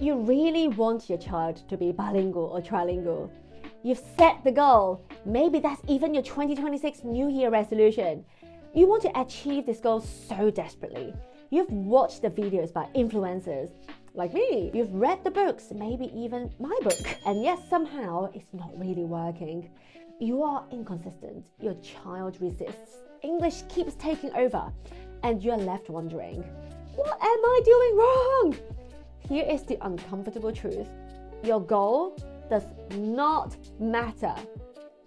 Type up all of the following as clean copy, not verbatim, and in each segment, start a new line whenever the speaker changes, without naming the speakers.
You really want your child to be bilingual or trilingual. You've set the goal. Maybe that's even your 2026 New Year resolution. You want to achieve this goal so desperately. You've watched the videos by influencers like me. You've read the books, maybe even my book. And yet somehow it's not really working. You are inconsistent. Your child resists. English keeps taking over. And you're left wondering, what am I doing wrong? Here is the uncomfortable truth. Your goal does not matter.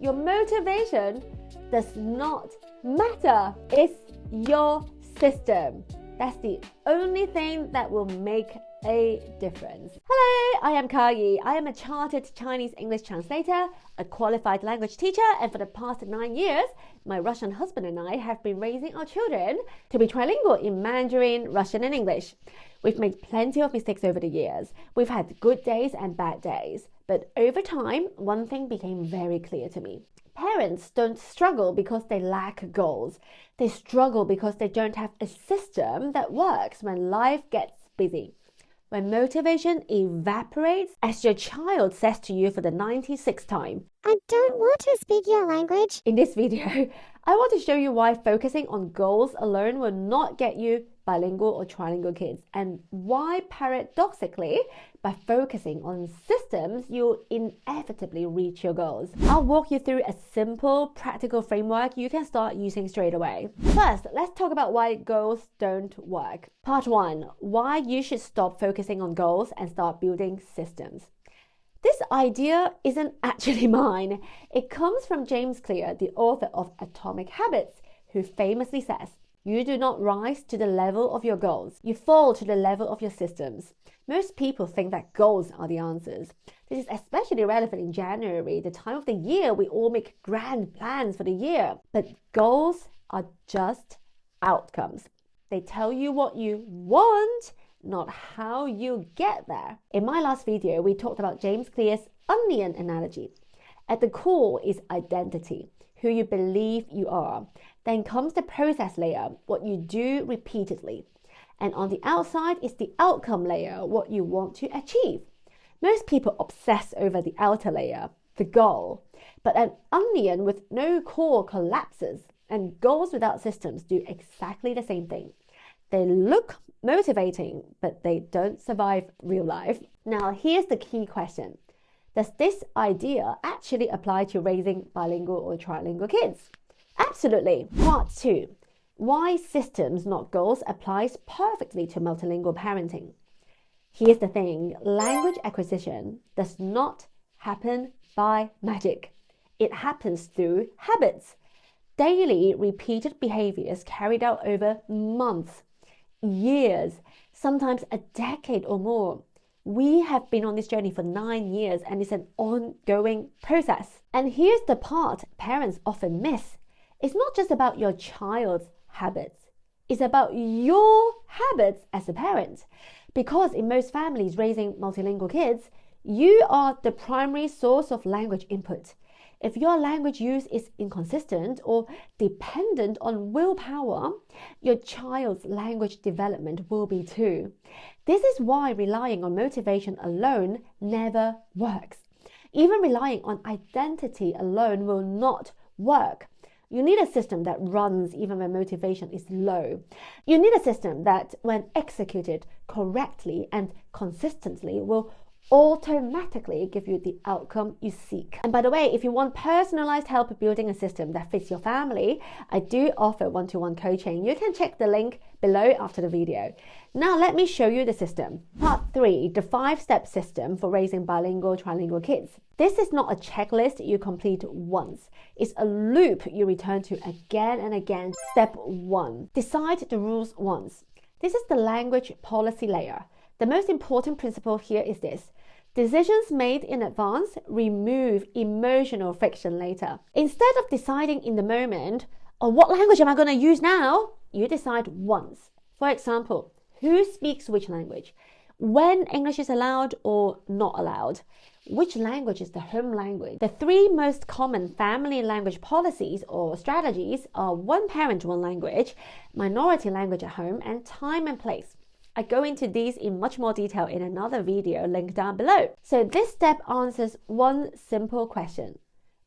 Your motivation does not matter. It's your system. That's the only thing that will make a difference. Hello, I am Kayi. I am a chartered Chinese English translator, a qualified language teacher, and for the past 9 years, my Russian husband and I have been raising our children to be trilingual in Mandarin, Russian, and English. We've made plenty of mistakes over the years. We've had good days and bad days. But over time, one thing became very clear to me. Parents don't struggle because they lack goals. They struggle because they don't have a system that works when life gets busy. When motivation evaporates, as your child says to you for the 96th time,
I don't want to speak your language.
In this video, I want to show you why focusing on goals alone will not get you bilingual or trilingual kids, and why paradoxically, by focusing on systems, you'll inevitably reach your goals. I'll walk you through a simple, practical framework you can start using straight away. First, let's talk about why goals don't work. Part 1, why you should stop focusing on goals and start building systems. This idea isn't actually mine. It comes from James Clear, the author of Atomic Habits, who famously says, "You do not rise to the level of your goals. You fall to the level of your systems." Most people think that goals are the answers. This is especially relevant in January, the time of the year we all make grand plans for the year. But goals are just outcomes. They tell you what you want, not how you get there. In my last video, we talked about James Clear's onion analogy. At the core is identity, who you believe you are. Then comes the process layer, what you do repeatedly. And on the outside is the outcome layer, what you want to achieve. Most people obsess over the outer layer, the goal. But an onion with no core collapses, and goals without systems do exactly the same thing. They look motivating, but they don't survive real life. Now, here's the key question. Does this idea actually apply to raising bilingual or trilingual kids? Absolutely. Part 2. Why systems, not goals, applies perfectly to multilingual parenting. Here's the thing. Language acquisition does not happen by magic. It happens through habits. Daily repeated behaviors carried out over months, years, sometimes a decade or more. We have been on this journey for 9 years, and it's an ongoing process. And here's the part parents often miss. It's not just about your child's habits. It's about your habits as a parent. Because in most families raising multilingual kids, you are the primary source of language input. If your language use is inconsistent or dependent on willpower, your child's language development will be too. This is why relying on motivation alone never works. Even relying on identity alone will not work. You need a system that runs even when motivation is low. You need a system that, when executed correctly and consistently, will automatically give you the outcome you seek. And by the way, if you want personalized help building a system that fits your family, I do offer one-to-one coaching. You can check the link below after the video. Now let me show you the system. Part 3, the 5-step system for raising bilingual, trilingual kids. This is not a checklist you complete once. It's a loop you return to again and again. Step 1, decide the rules once. This is the language policy layer. The most important principle here is this. Decisions made in advance remove emotional friction later. Instead of deciding in the moment, oh, what language am I going to use now? You decide once. For example, who speaks which language? When English is allowed or not allowed? Which language is the home language? The 3 most common family language policies or strategies are one parent, one language, minority language at home, and time and place. I go into these in much more detail in another video linked down below. So this step answers one simple question.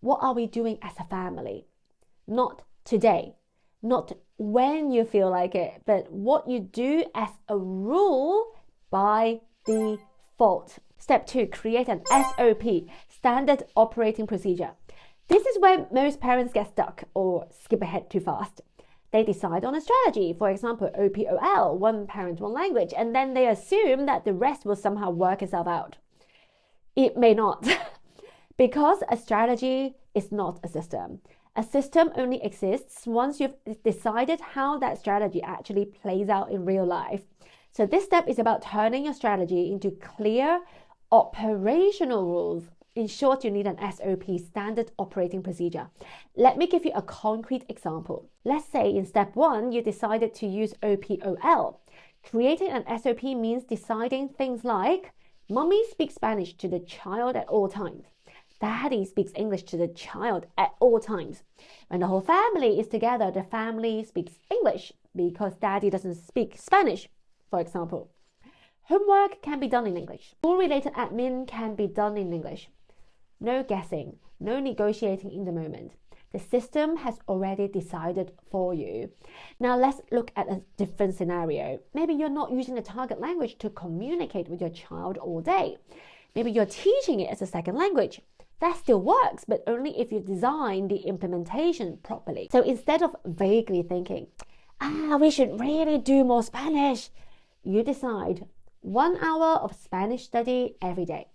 What are we doing as a family? Not today, not when you feel like it, but what you do as a rule by default. Step 2, create an SOP, standard operating procedure. This is where most parents get stuck or skip ahead too fast. They decide on a strategy, for example, OPOL, one parent, one language, and then they assume that the rest will somehow work itself out. It may not, because a strategy is not a system. A system only exists once you've decided how that strategy actually plays out in real life. So this step is about turning your strategy into clear operational rules. In short, you need an SOP, standard operating procedure. Let me give you a concrete example. Let's say in step 1, you decided to use OPOL. Creating an SOP means deciding things like, Mommy speaks Spanish to the child at all times. Daddy speaks English to the child at all times. When the whole family is together, the family speaks English because Daddy doesn't speak Spanish, for example. Homework can be done in English. School-related admin can be done in English. No guessing, no negotiating in the moment. The system has already decided for you. Now let's look at a different scenario. Maybe you're not using the target language to communicate with your child all day. Maybe you're teaching it as a second language. That still works, but only if you design the implementation properly. So instead of vaguely thinking, we should really do more Spanish, you decide 1 hour of Spanish study every day.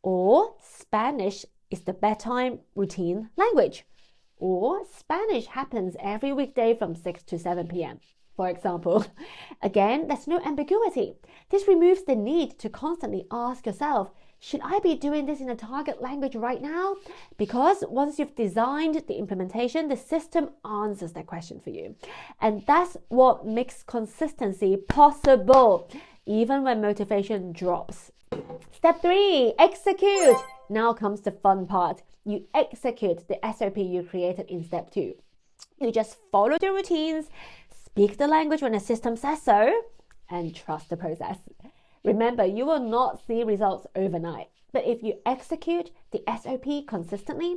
Or Spanish is the bedtime routine language. Or Spanish happens every weekday from 6 to 7 p.m., for example. Again, there's no ambiguity. This removes the need to constantly ask yourself, should I be doing this in a target language right now? Because once you've designed the implementation, the system answers that question for you. And that's what makes consistency possible, even when motivation drops. Step 3, execute. Now comes the fun part. You execute the SOP you created in step 2. You just follow the routines, speak the language when the system says so, and trust the process. Remember, you will not see results overnight, but if you execute the SOP consistently,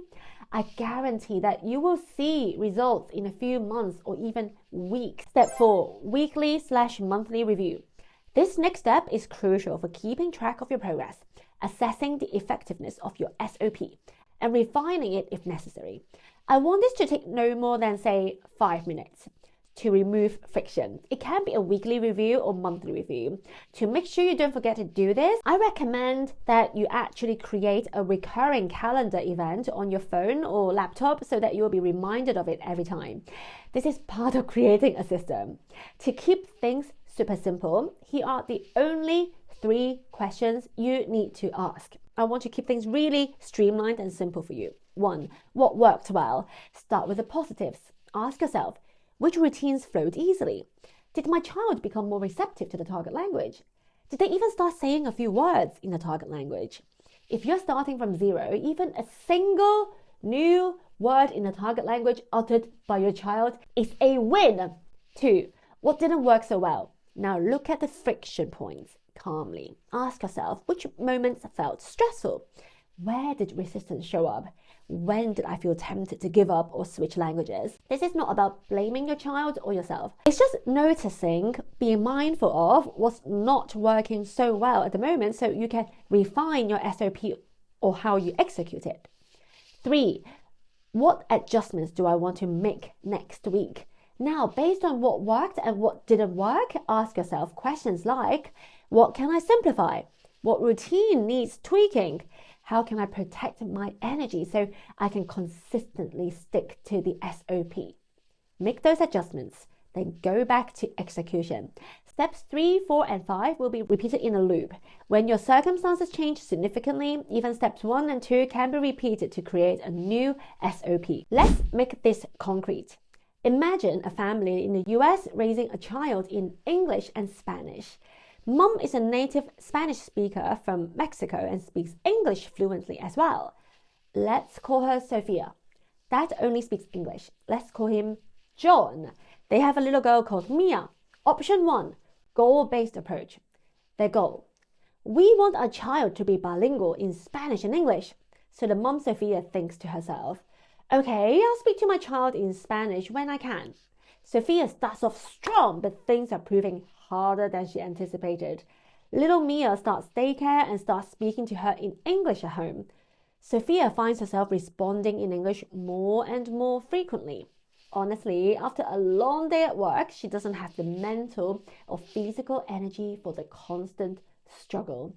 I guarantee that you will see results in a few months or even weeks. Step 4, weekly/monthly review. This next step is crucial for keeping track of your progress, assessing the effectiveness of your SOP, and refining it if necessary. I want this to take no more than, say, 5 minutes to remove friction. It can be a weekly review or monthly review. To make sure you don't forget to do this, I recommend that you actually create a recurring calendar event on your phone or laptop so that you'll be reminded of it every time. This is part of creating a system. To keep things super simple, here are the only 3 questions you need to ask. I want to keep things really streamlined and simple for you. 1, what worked well? Start with the positives. Ask yourself, which routines flowed easily? Did my child become more receptive to the target language? Did they even start saying a few words in the target language? If you're starting from 0, even a single new word in the target language uttered by your child is a win. 2, what didn't work so well? Now look at the friction points calmly. Ask yourself, which moments felt stressful? Where did resistance show up? When did I feel tempted to give up or switch languages? This is not about blaming your child or yourself. It's just noticing, being mindful of what's not working so well at the moment so you can refine your SOP or how you execute it. 3, what adjustments do I want to make next week? Now, based on what worked and what didn't work, ask yourself questions like, what can I simplify? What routine needs tweaking? How can I protect my energy so I can consistently stick to the SOP? Make those adjustments, then go back to execution. Steps 3, 4, and 5 will be repeated in a loop. When your circumstances change significantly, even steps 1 and 2 can be repeated to create a new SOP. Let's make this concrete. Imagine a family in the US raising a child in English and Spanish. Mom is a native Spanish speaker from Mexico and speaks English fluently as well. Let's call her Sophia. Dad only speaks English. Let's call him John. They have a little girl called Mia. Option 1, goal-based approach. Their goal. We want our child to be bilingual in Spanish and English. So the mom Sophia thinks to herself, okay, I'll speak to my child in Spanish when I can. Sophia starts off strong, but things are proving harder than she anticipated. Little Mia starts daycare and starts speaking to her in English at home. Sophia finds herself responding in English more and more frequently. Honestly, after a long day at work, she doesn't have the mental or physical energy for the constant struggle.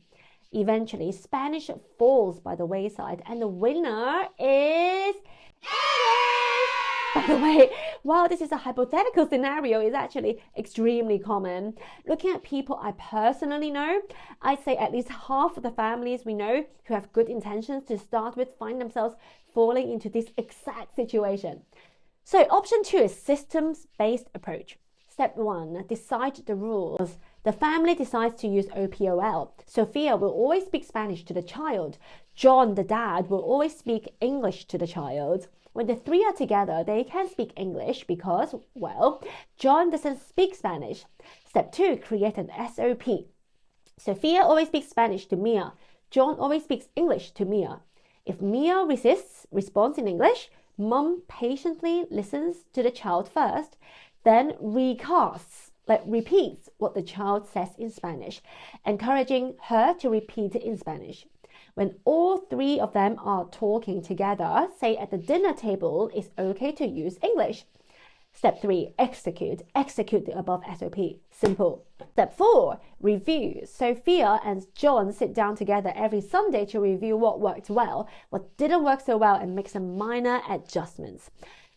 Eventually, Spanish falls by the wayside and the winner is English! By the way, while this is a hypothetical scenario, it's actually extremely common. Looking at people I personally know, I'd say at least half of the families we know who have good intentions to start with find themselves falling into this exact situation. So option 2 is systems-based approach. Step 1, decide the rules. The family decides to use OPOL. Sophia will always speak Spanish to the child. John, the dad, will always speak English to the child. When the three are together, they can speak English because, well, John doesn't speak Spanish. Step 2, create an SOP. Sophia always speaks Spanish to Mia. John always speaks English to Mia. If Mia responds in English, Mum patiently listens to the child first, then repeats what the child says in Spanish, encouraging her to repeat it in Spanish. When all three of them are talking together, say at the dinner table, it's okay to use English. Step 3, execute. Execute the above SOP. Simple. Step 4, review. Sophia and John sit down together every Sunday to review what worked well, what didn't work so well, and make some minor adjustments.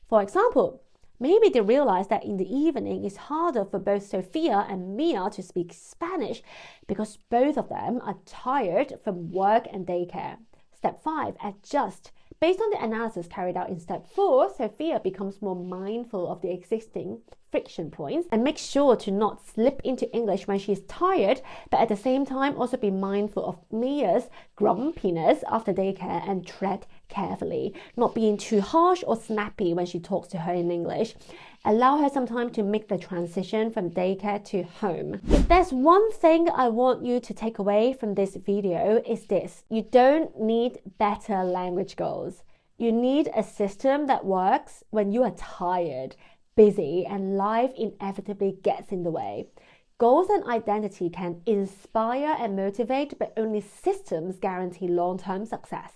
For example, maybe they realize that in the evening it's harder for both Sophia and Mia to speak Spanish because both of them are tired from work and daycare. Step 5, adjust. Based on the analysis carried out in step 4, Sophia becomes more mindful of the existing friction points and makes sure to not slip into English when she's tired, but at the same time also be mindful of Mia's grumpiness after daycare and tread carefully, not being too harsh or snappy when she talks to her in English. Allow her some time to make the transition from daycare to home. If there's one thing I want you to take away from this video, is this: you don't need better language goals. You need a system that works when you are tired, busy, and life inevitably gets in the way. Goals and identity can inspire and motivate, but only systems guarantee long-term success.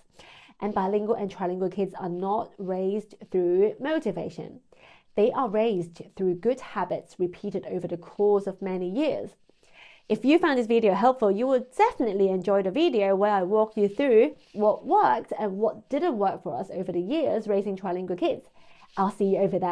And bilingual and trilingual kids are not raised through motivation. They are raised through good habits repeated over the course of many years. If you found this video helpful, you will definitely enjoy the video where I walk you through what worked and what didn't work for us over the years raising trilingual kids. I'll see you over there.